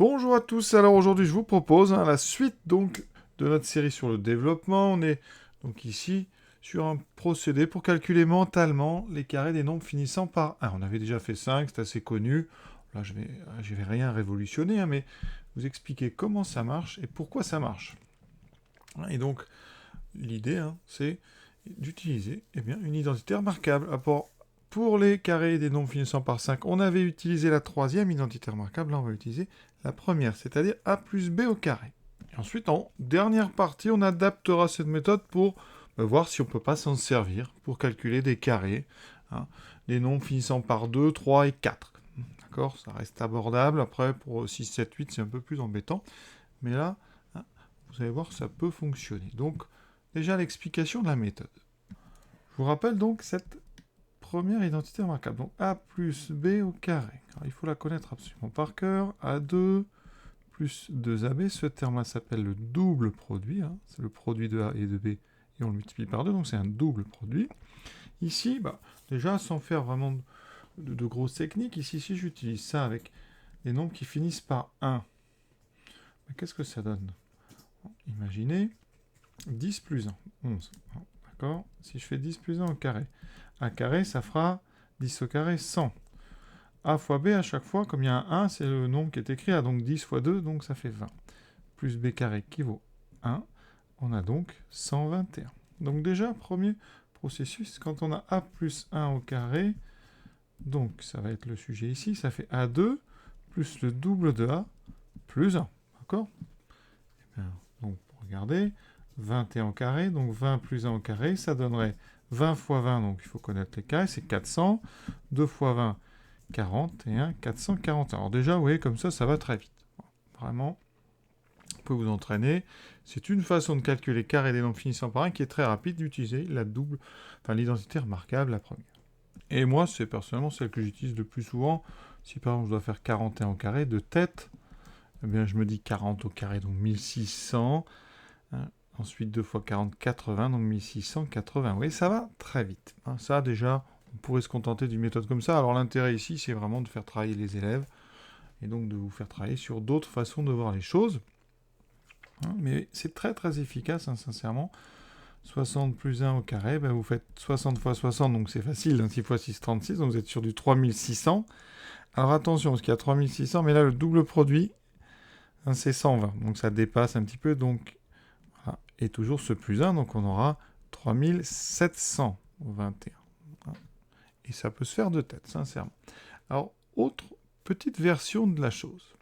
Bonjour à tous, alors aujourd'hui je vous propose la suite donc de notre série sur le développement. On est donc ici sur un procédé pour calculer mentalement les carrés des nombres finissant par 1. On avait déjà fait 5, c'est assez connu. Là je vais rien révolutionner, hein, mais vous expliquer comment ça marche et pourquoi ça marche. Et donc l'idée c'est d'utiliser une identité remarquable. Pour les carrés des nombres finissant par 5, on avait utilisé la troisième identité remarquable. Là, on va utiliser la première, c'est-à-dire a plus b au carré. Et ensuite, en dernière partie, on adaptera cette méthode pour voir si on ne peut pas s'en servir pour calculer des carrés, des nombres finissant par 2, 3 et 4. D'accord? Ça reste abordable. Après, pour 6, 7, 8, c'est un peu plus embêtant. Mais là, vous allez voir, ça peut fonctionner. Donc, déjà l'explication de la méthode. Je vous rappelle donc cette première identité remarquable. Donc A plus B au carré. Alors, il faut la connaître absolument par cœur. A2 plus 2AB. Ce terme-là s'appelle le double produit. C'est le produit de A et de B. Et on le multiplie par 2. Donc c'est un double produit. Ici, déjà, sans faire vraiment de grosses techniques, ici j'utilise ça avec des nombres qui finissent par 1. Mais qu'est-ce que ça donne? Imaginez 10 plus 1. 11. D'accord? Si je fais 10 plus 1 au carré. A carré, ça fera 10 au carré, 100. A fois B, à chaque fois, comme il y a un 1, c'est le nombre qui est écrit A, donc 10 fois 2, donc ça fait 20. Plus B carré qui vaut 1, on a donc 121. Donc déjà, premier processus, quand on a A plus 1 au carré, donc ça va être le sujet ici, ça fait A2 plus le double de A plus 1. D'accord? Donc, regardez, 21 au carré, donc 20 plus 1 au carré, ça donnerait 20 fois 20, donc il faut connaître les carrés, c'est 400. 2 fois 20, 40, et 1, 441. Alors déjà, vous voyez, comme ça va très vite. Vraiment, vous pouvez vous entraîner. C'est une façon de calculer les carrés des nombres finissant par 1 qui est très rapide d'utiliser l'identité remarquable, la première. Et moi, c'est personnellement celle que j'utilise le plus souvent. Si par exemple je dois faire 41 au carré de tête, eh bien je me dis 40 au carré, donc 1600. Ensuite, 2 fois 40, 80, donc 1680. Vous voyez, ça va très vite. Ça, déjà, on pourrait se contenter d'une méthode comme ça. Alors, l'intérêt ici, c'est vraiment de faire travailler les élèves et donc de vous faire travailler sur d'autres façons de voir les choses. Mais c'est très, très efficace, sincèrement. 60 plus 1 au carré, vous faites 60 fois 60, donc c'est facile. 6 fois 6, 36, donc vous êtes sur du 3600. Alors, attention, parce qu'il y a 3600, mais là, le double produit, c'est 120. Donc, ça dépasse un petit peu, donc... Et toujours ce plus 1, donc on aura 3721. Et ça peut se faire de tête, sincèrement. Alors, autre petite version de la chose.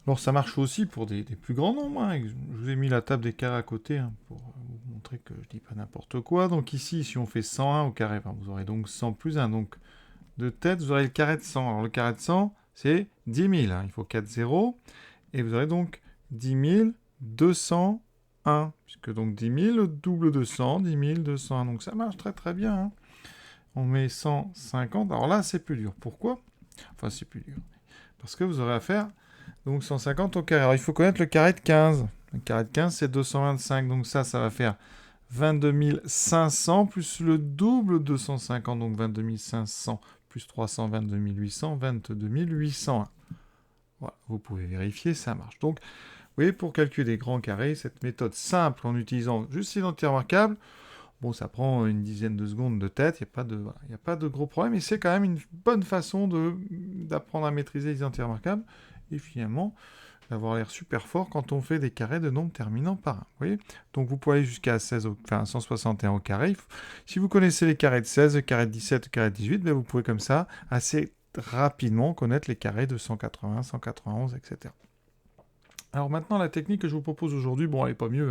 Alors, ça marche aussi pour des plus grands nombres. Je vous ai mis la table des carrés à côté pour vous montrer que je ne dis pas n'importe quoi. Donc ici, si on fait 101 au carré, vous aurez donc 100 plus 1. Donc, de tête, vous aurez le carré de 100. Alors, le carré de 100, c'est 10 000. Il faut 4 zéros. Et vous aurez donc 10 200 1, puisque donc 10 000, le double de 100, 10 201, donc ça marche très très bien. On met 150, alors là c'est plus dur. Pourquoi? Enfin c'est plus dur. Parce que vous aurez à faire donc 150 au carré. Alors il faut connaître le carré de 15. Le carré de 15 c'est 225, donc ça va faire 22 500 plus le double de 150, donc 22 500 plus 300, 22 800, 22 801. Voilà, vous pouvez vérifier, ça marche. Donc, vous voyez, pour calculer des grands carrés, cette méthode simple en utilisant juste l'identité remarquable, bon, ça prend une dizaine de secondes de tête, il n'y a pas de gros problème, et c'est quand même une bonne façon d'apprendre à maîtriser les identités remarquables, et finalement, d'avoir l'air super fort quand on fait des carrés de nombres terminant par 1. Vous voyez? Donc vous pouvez aller jusqu'à 161 au carré. Si vous connaissez les carrés de 16, le carré de 17, le carré de 18, vous pouvez comme ça assez rapidement connaître les carrés de 180, 191, etc. Alors maintenant, la technique que je vous propose aujourd'hui, bon, elle n'est pas mieux,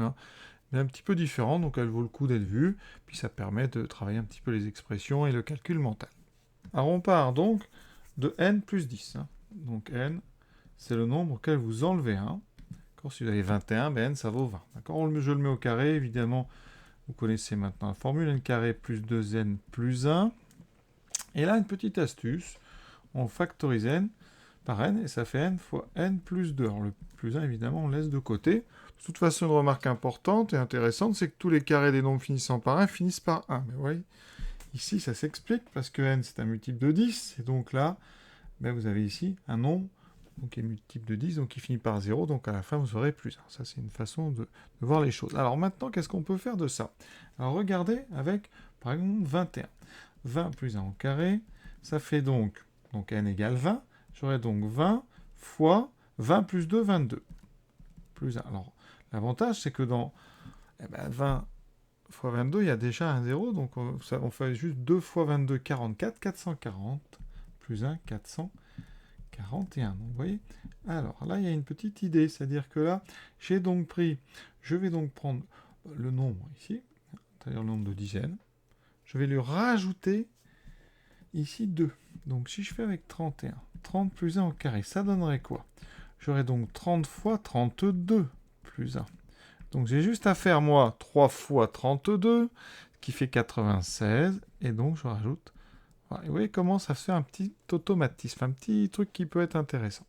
mais un petit peu différente, donc elle vaut le coup d'être vue, puis ça permet de travailler un petit peu les expressions et le calcul mental. Alors on part donc de n plus 10. Donc n, c'est le nombre auquel vous enlevez 1. Si vous avez 21, n, ça vaut 20. D'accord? Je le mets au carré, évidemment, vous connaissez maintenant la formule, n carré plus 2n plus 1. Et là, une petite astuce, on factorise n par n, et ça fait n fois n plus 2. Alors le plus 1, évidemment, on laisse de côté. De toute façon, une remarque importante et intéressante, c'est que tous les carrés des nombres finissant par 1 finissent par 1. Mais vous voyez, ici, ça s'explique, parce que n, c'est un multiple de 10, et donc là, vous avez ici un nombre donc est multiple de 10, donc il finit par 0, donc à la fin vous aurez plus 1. Ça c'est une façon de voir les choses. Alors maintenant, qu'est-ce qu'on peut faire de ça? Alors regardez avec, par exemple, 21. 20 plus 1 au carré, ça fait donc n égale 20. J'aurai donc 20 fois 20 plus 2, 22. Plus 1. Alors, l'avantage, c'est que dans 20 fois 22, il y a déjà un 0, donc on fait juste 2 fois 22, 44, 440, plus 1, 441. Donc, vous voyez? Alors, là, il y a une petite idée, c'est-à-dire que là, je vais donc prendre le nombre ici, c'est-à-dire le nombre de dizaines, je vais lui rajouter ici 2. Donc, si je fais avec 31, 30 plus 1 au carré, ça donnerait quoi? J'aurais donc 30 fois 32 plus 1. Donc, j'ai juste à faire, moi, 3 fois 32, qui fait 96, et donc je rajoute. Voilà. Et vous voyez comment ça se fait un petit automatisme, un petit truc qui peut être intéressant.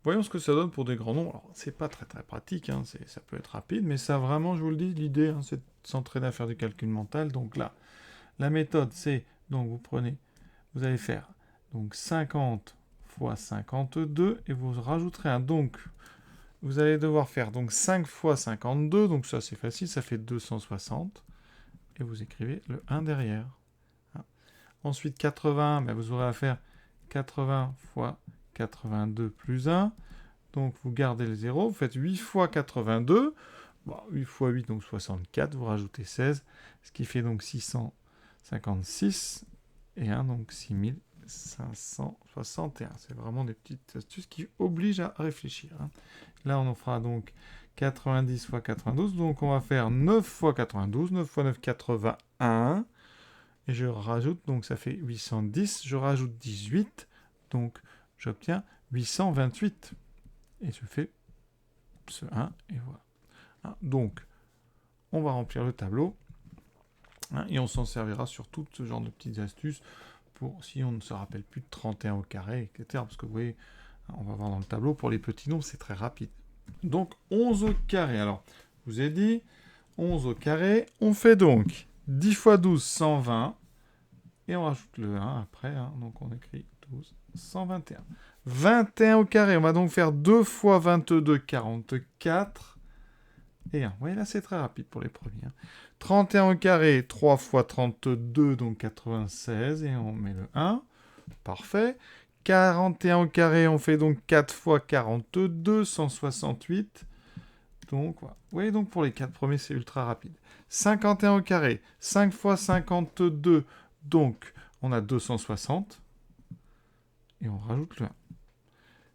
Voyons ce que ça donne pour des grands nombres. Alors, c'est pas très très pratique, hein, ça peut être rapide, mais ça vraiment, je vous le dis, l'idée, c'est de s'entraîner à faire du calcul mental. Donc là, la méthode, c'est, donc vous allez faire donc 50 fois 52, et vous rajouterez un donc. Vous allez devoir faire donc 5 fois 52, donc ça c'est facile, ça fait 260, et vous écrivez le 1 derrière. Ensuite 80, vous aurez à faire 80 fois 82 plus 1, donc vous gardez le 0, vous faites 8 fois 82, 8 fois 8, donc 64, vous rajoutez 16, ce qui fait donc 656, et 1, donc 6561. C'est vraiment des petites astuces qui obligent à réfléchir. Là, on en fera donc 90 fois 92, donc on va faire 9 fois 92, 9 fois 9, 81, et je rajoute, donc ça fait 810, je rajoute 18, donc j'obtiens 828. Et je fais ce 1, et voilà. Donc, on va remplir le tableau, et on s'en servira sur tout ce genre de petites astuces, pour si on ne se rappelle plus de 31 au carré, etc. Parce que vous voyez, on va voir dans le tableau, pour les petits nombres, c'est très rapide. Donc, 11 au carré. Alors, je vous ai dit, 11 au carré, on fait donc 10 fois 12, 120, et on rajoute le 1 après, donc on écrit 12, 121. 21 au carré, on va donc faire 2 fois 22, 44, et 1. Vous voyez, là, c'est très rapide pour les premiers. 31 au carré, 3 fois 32, donc 96, et on met le 1. Parfait. 41 au carré, on fait donc 4 fois 42, 168. Donc, voilà. Vous voyez, donc pour les 4 premiers, c'est ultra rapide. 51 au carré, 5 fois 52, donc on a 260. Et on rajoute le 1.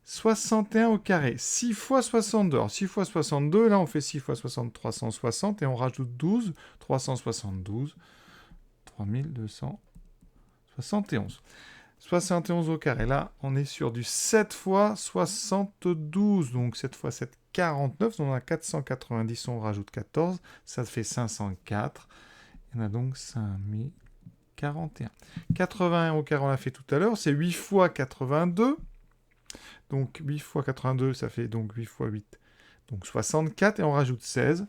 61 au carré, 6 fois 62. Alors 6 fois 62, là on fait 6 fois 60, 360, et on rajoute 12, 372, 3271. 71 au carré, là on est sur du 7 fois 72, donc 7 fois 7, 49, donc on a 490, on rajoute 14, ça fait 504, et on a donc 5041. 81 au carré, on l'a fait tout à l'heure, c'est 8 fois 82, donc 8 fois 82, ça fait donc 8 fois 8, donc 64, et on rajoute 16,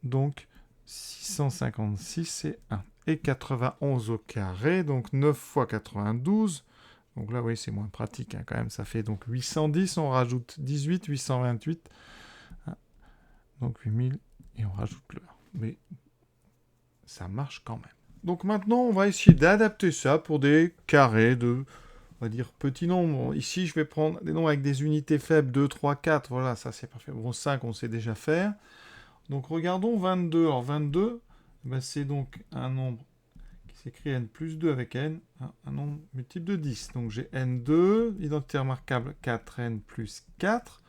donc 656 et 1. Et 91 au carré, donc 9 fois 92, donc là, oui, c'est moins pratique, quand même, ça fait donc 810, on rajoute 18, 828, donc 8000, et on rajoute le 1. Mais ça marche quand même. Donc maintenant, on va essayer d'adapter ça pour des carrés de, on va dire, petits nombres. Ici, je vais prendre des nombres avec des unités faibles, 2, 3, 4, voilà, ça c'est parfait. Bon, 5, on sait déjà faire. Donc regardons 22. Alors 22, c'est donc un nombre qui s'écrit n plus 2 avec n, un nombre multiple de 10. Donc j'ai n2, identité remarquable 4n plus 4.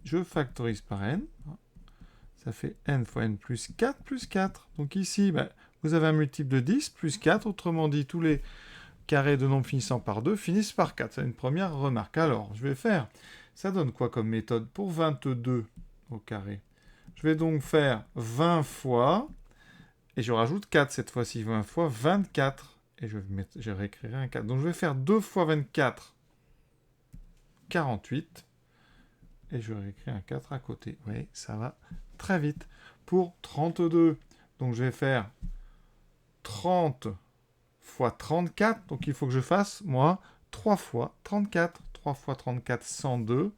Je factorise par n. Ça fait n fois n plus 4 plus 4. Donc ici, vous avez un multiple de 10 plus 4. Autrement dit, tous les carrés de nombres finissant par 2 finissent par 4. C'est une première remarque. Alors, je vais faire... Ça donne quoi comme méthode pour 22 au carré? Je vais donc faire 20 fois, et je rajoute 4 cette fois-ci, 20 fois 24. Et je réécrirai un 4. Donc je vais faire 2 fois 24, 48. Et je réécris un 4 à côté. Vous voyez, ça va très vite. Pour 32, donc je vais faire 30 fois 34. Donc il faut que je fasse, moi, 3 fois 34. 3 fois 34, 102.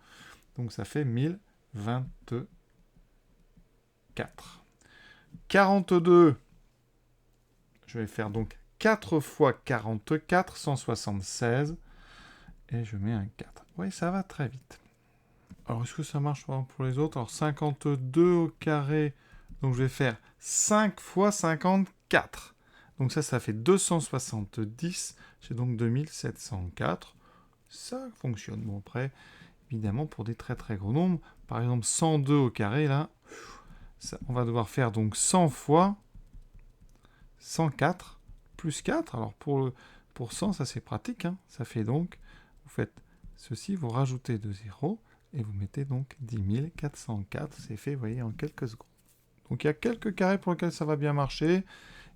Donc ça fait 1024. 42, je vais faire donc 4 fois 44, 176. Et je mets un 4. Oui, ça va très vite. Alors, est-ce que ça marche pour les autres? Alors, 52 au carré. Donc, je vais faire 5 fois 54. Donc, ça fait 270. J'ai donc 2704. Ça fonctionne. Bon, après, évidemment, pour des très très gros nombres, par exemple 102 au carré, là, ça, on va devoir faire donc 100 fois 104 plus 4. Alors, pour 100, ça c'est pratique. Hein. Ça fait donc, vous faites ceci, vous rajoutez 2 zéros, et vous mettez donc 10 404. C'est fait, vous voyez, en quelques secondes. Donc, il y a quelques carrés pour lesquels ça va bien marcher.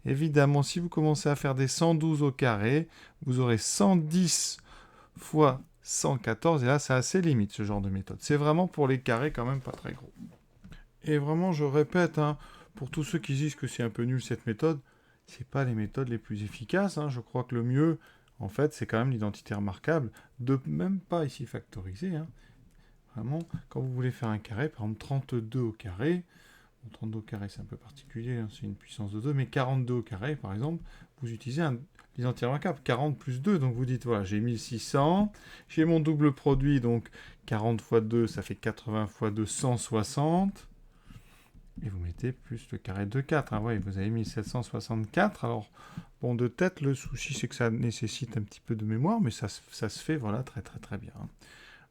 Évidemment, si vous commencez à faire des 112 au carré, vous aurez 110 fois 114, et là, c'est assez limite, ce genre de méthode. C'est vraiment pour les carrés quand même pas très gros. Et vraiment, je répète, hein, pour tous ceux qui disent que c'est un peu nul cette méthode, c'est pas les méthodes les plus efficaces. Hein. Je crois que le mieux, en fait, c'est quand même l'identité remarquable, de même pas ici factoriser. Hein. Vraiment, quand vous voulez faire un carré, par exemple 32 au carré, bon, 32 au carré c'est un peu particulier, hein, c'est une puissance de 2, mais 42 au carré, par exemple, vous utilisez l'identité remarquable, 40 plus 2, donc vous dites, voilà, j'ai 1600, j'ai mon double produit, donc 40 fois 2, ça fait 80 fois 2, 160. Et vous mettez plus le carré de 4. Hein. Ouais, vous avez mis 764. Alors, bon, de tête, le souci, c'est que ça nécessite un petit peu de mémoire, mais ça se fait, voilà, très très très bien. Hein.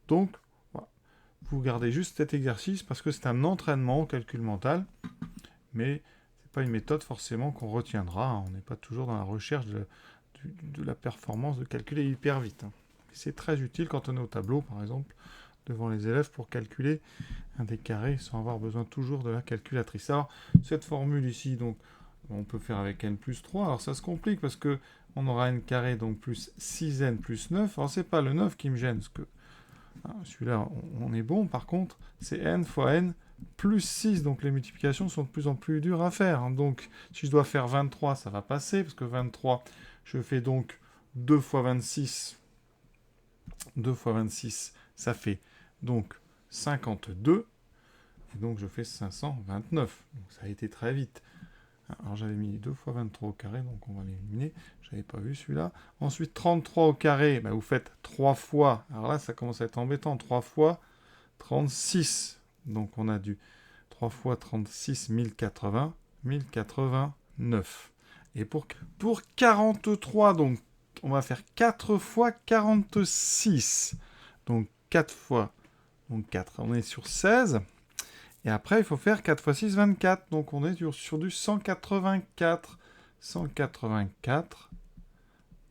Donc, voilà. Vous gardez juste cet exercice parce que c'est un entraînement au calcul mental, mais c'est pas une méthode forcément qu'on retiendra. Hein. On n'est pas toujours dans la recherche de la performance de calculer hyper vite. Hein. C'est très utile quand on est au tableau, par exemple, devant les élèves pour calculer des carrés sans avoir besoin toujours de la calculatrice. Alors, cette formule ici, donc, on peut faire avec n plus 3. Alors, ça se complique parce que on aura n carré, donc plus 6n plus 9. Alors, c'est pas le 9 qui me gêne, parce que hein, celui-là, on est bon. Par contre, c'est n fois n plus 6. Donc, les multiplications sont de plus en plus dures à faire. Hein. Donc, si je dois faire 23, ça va passer, parce que 23, je fais donc 2 fois 26. 2 fois 26, ça fait donc 52. Et donc, je fais 529. Donc, ça a été très vite. Alors, j'avais mis 2 fois 23 au carré, donc on va l'éliminer. Je n'avais pas vu celui-là. Ensuite, 33 au carré, bah, vous faites 3 fois. Alors là, ça commence à être embêtant. 3 fois 36. Donc, on a du 3 fois 36, 1080. 1089. Et pour 43, donc, on va faire 4 fois 46. Donc, 4 fois donc 4. On est sur 16. Et après, il faut faire 4 fois 6, 24. Donc, on est sur du 184. 184.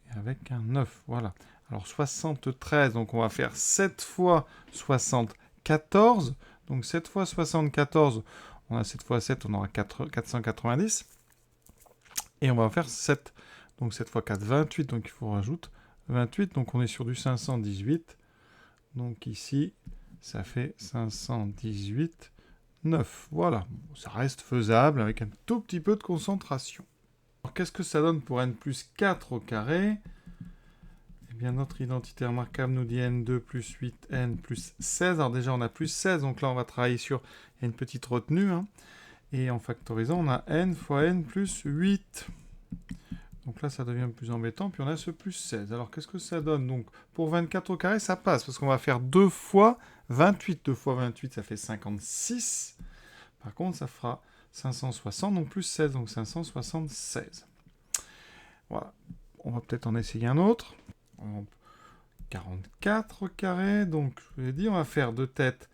Et avec un 9. Voilà. Alors, 73. Donc, on va faire 7 fois 74. Donc, 7 fois 74. On a 7 fois 7, on aura 490. Et on va faire 7. Donc, 7 fois 4, 28. Donc, il faut rajouter 28. Donc, on est sur du 518. Donc, ici, ça fait 518. 9, voilà. Ça reste faisable avec un tout petit peu de concentration. Alors, qu'est-ce que ça donne pour n plus 4 au carré? Eh bien, notre identité remarquable nous dit n2 plus 8n plus 16. Alors déjà, on a plus 16, donc là, on va travailler sur une petite retenue. Hein. Et en factorisant, on a n fois n plus 8. Donc là, ça devient plus embêtant. Puis on a ce plus 16. Alors, qu'est-ce que ça donne? Donc, pour 24 au carré, ça passe. Parce qu'on va faire 2 fois 28. 2 fois 28, ça fait 56. Par contre, ça fera 560, donc plus 16. Donc 576. Voilà. On va peut-être en essayer un autre. 44 au carré. Donc, je vous l'ai dit, on va faire deux têtes.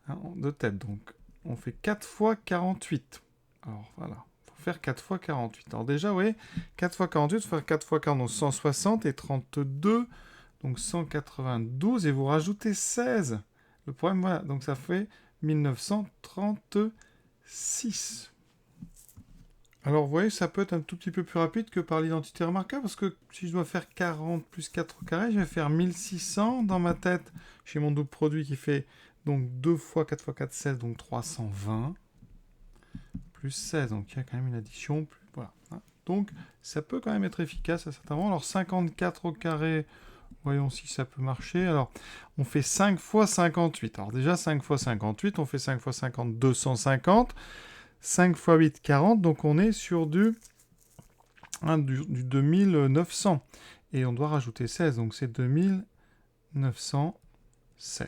Hein, deux têtes. Donc, on fait 4 fois 48. Alors, voilà. Faire 4 fois 48. Alors déjà, vous voyez, 4 fois 48, il faut faire 4 fois 40, donc 160 et 32, donc 192, et vous rajoutez 16. Le problème, voilà, donc ça fait 1936. Alors, vous voyez, ça peut être un tout petit peu plus rapide que par l'identité remarquable, parce que si je dois faire 40 plus 4 au carré, je vais faire 1600 dans ma tête. J'ai mon double produit qui fait donc 2 fois 4 fois 4, 16, donc 320. Plus 16, donc il y a quand même une addition. Voilà. Donc, ça peut quand même être efficace à certains moments. Alors, 54 au carré, Voyons si ça peut marcher. Alors, on fait 5 fois 58. Alors déjà, 5 fois 58, on fait 5 fois 50, 250. 5 fois 8, 40. Donc on est sur du 2900. Et on doit rajouter 16. Donc c'est 2916.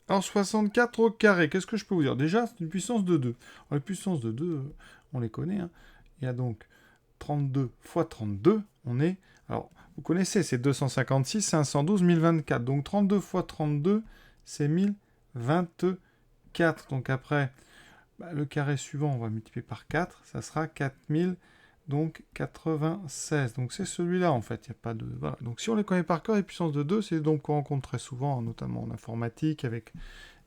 Alors 64 au carré, qu'est-ce que je peux vous dire? Déjà, c'est une puissance de 2. Alors, les puissances de 2, on les connaît. Il y a donc 32 fois 32, on est... Alors, vous connaissez, c'est 256, 512, 1024. Donc 32 fois 32, c'est 1024. Donc après, le carré suivant, on va multiplier par 4, ça sera 4000, donc 96. Donc c'est celui-là en fait, il n'y a pas de... Voilà. Donc si on les connaît par cœur, les puissances de 2, c'est donc qu'on rencontre très souvent, notamment en informatique, avec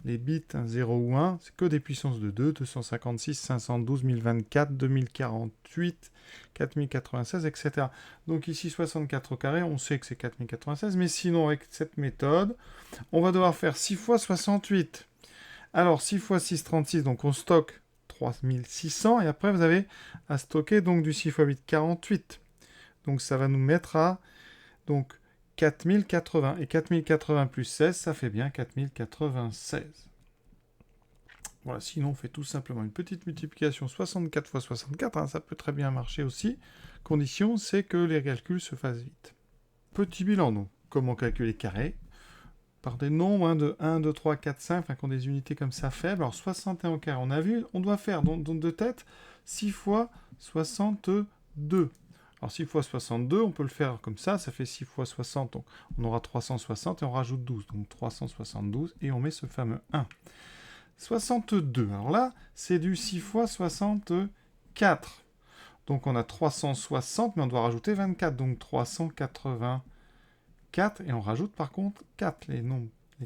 les bits 0 ou 1, c'est que des puissances de 2, 256, 512, 1024, 2048, 4096, etc. Donc ici 64 au carré, on sait que c'est 4096, mais sinon avec cette méthode, on va devoir faire 6 fois 68. Alors 6 fois 6, 36, donc on stocke 3600, et après vous avez à stocker donc du 6 fois 8, 48. Donc ça va nous mettre à donc 4080, et 4080 plus 16, ça fait bien 4096. Voilà, sinon on fait tout simplement une petite multiplication 64 fois 64, ça peut très bien marcher aussi. Condition, c'est que les calculs se fassent vite. Petit bilan, donc, comment calculer carré par des nombres de 1, 2, 3, 4, 5, enfin, qui ont des unités comme ça faibles. Alors 61 au carré, on a vu, on doit faire donc de tête 6 fois 62. Alors 6 fois 62, on peut le faire comme ça fait 6 fois 60, donc on aura 360 et on rajoute 12, donc 372, et on met ce fameux 1. 62, alors là, c'est du 6 fois 64. Donc on a 360, mais on doit rajouter 24, donc 380. 4, et on rajoute par contre 4. Les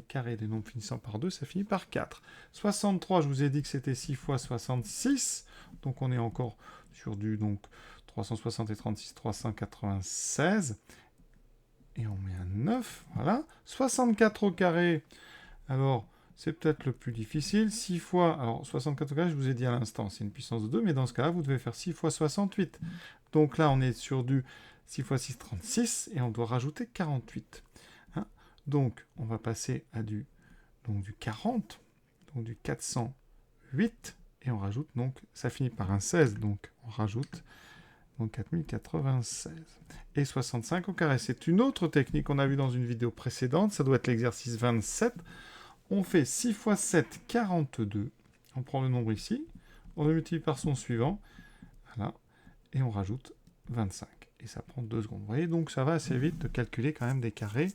carrés des nombres finissant par 2, ça finit par 4. 63, je vous ai dit que c'était 6 fois 66, donc on est encore sur du 360 et 36, 396, et on met un 9, voilà. 64 au carré, alors c'est peut-être le plus difficile. 6 fois, alors 64 au carré, je vous ai dit à l'instant, c'est une puissance de 2, mais dans ce cas-là, vous devez faire 6 fois 68. Donc là, on est sur du 6 fois 6, 36, et on doit rajouter 48. Donc, on va passer à du 40, donc du 408, et on rajoute, donc, ça finit par un 16, donc on rajoute donc 4096. Et 65 au carré, c'est une autre technique qu'on a vue dans une vidéo précédente, ça doit être l'exercice 27. On fait 6 fois 7, 42, on prend le nombre ici, on le multiplie par son suivant, voilà, et on rajoute 25. Et ça prend 2 secondes. Vous voyez, donc ça va assez vite de calculer quand même des carrés,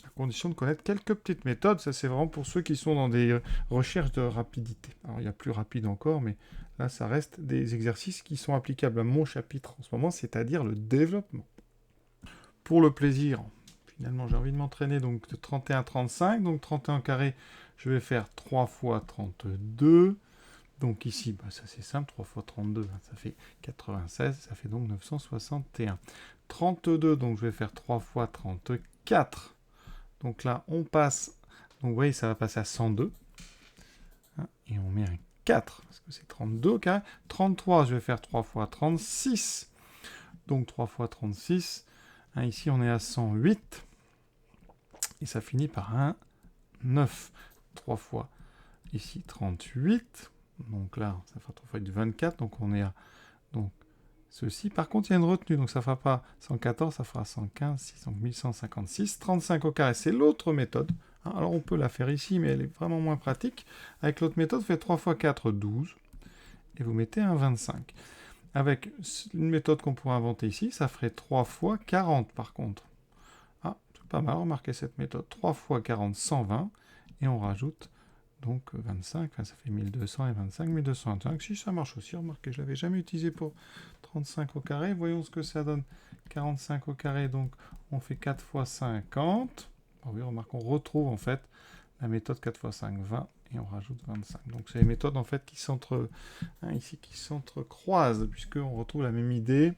à condition de connaître quelques petites méthodes. Ça, c'est vraiment pour ceux qui sont dans des recherches de rapidité. Alors, il y a plus rapide encore, mais là, ça reste des exercices qui sont applicables à mon chapitre en ce moment, c'est-à-dire le développement. Pour le plaisir, finalement, j'ai envie de m'entraîner donc de 31 à 35. Donc 31 carré, je vais faire 3 fois 32. Donc ici, ça c'est simple, 3 fois 32, ça fait 96, ça fait donc 961. 32, donc je vais faire 3 fois 34. Donc là, on passe, donc vous voyez, ça va passer à 102. Et on met un 4, parce que c'est 32 au carré. 33, je vais faire 3 fois 36. Donc 3 fois 36. Ici, on est à 108. Et ça finit par un 9. 3 fois, ici, 38. Donc là, ça fera 3 fois du 24, donc on est à donc, ceci. Par contre, il y a une retenue, donc ça ne fera pas 114, ça fera 115, 6, donc 1156. 35 au carré, c'est l'autre méthode. Alors on peut la faire ici, mais elle est vraiment moins pratique. Avec l'autre méthode, vous faites 3 fois 4, 12, et vous mettez un 25. Avec une méthode qu'on pourrait inventer ici, ça ferait 3 fois 40 par contre. C'est pas mal, remarquez cette méthode. 3 fois 40, 120, et on rajoute donc 25, ça fait 1200 et 25, 1225. Si ça marche aussi, remarquez, je ne l'avais jamais utilisé pour 35 au carré. Voyons ce que ça donne. 45 au carré, donc on fait 4 fois 50. Oui, remarque, on retrouve en fait la méthode 4 fois 5, 20, et on rajoute 25. Donc c'est les méthodes en fait qui s'entrecroisent, puisqu'on retrouve la même idée.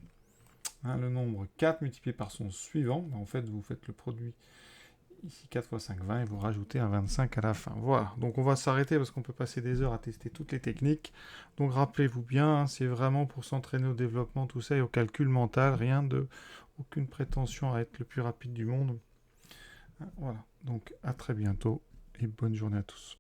Le nombre 4 multiplié par son suivant, en fait vous faites le produit ici 4 fois 5, 20, et vous rajoutez un 25 à la fin. Voilà, donc on va s'arrêter parce qu'on peut passer des heures à tester toutes les techniques. Donc rappelez-vous bien, c'est vraiment pour s'entraîner au développement, tout ça, et au calcul mental, aucune prétention à être le plus rapide du monde. Voilà, donc à très bientôt et bonne journée à tous.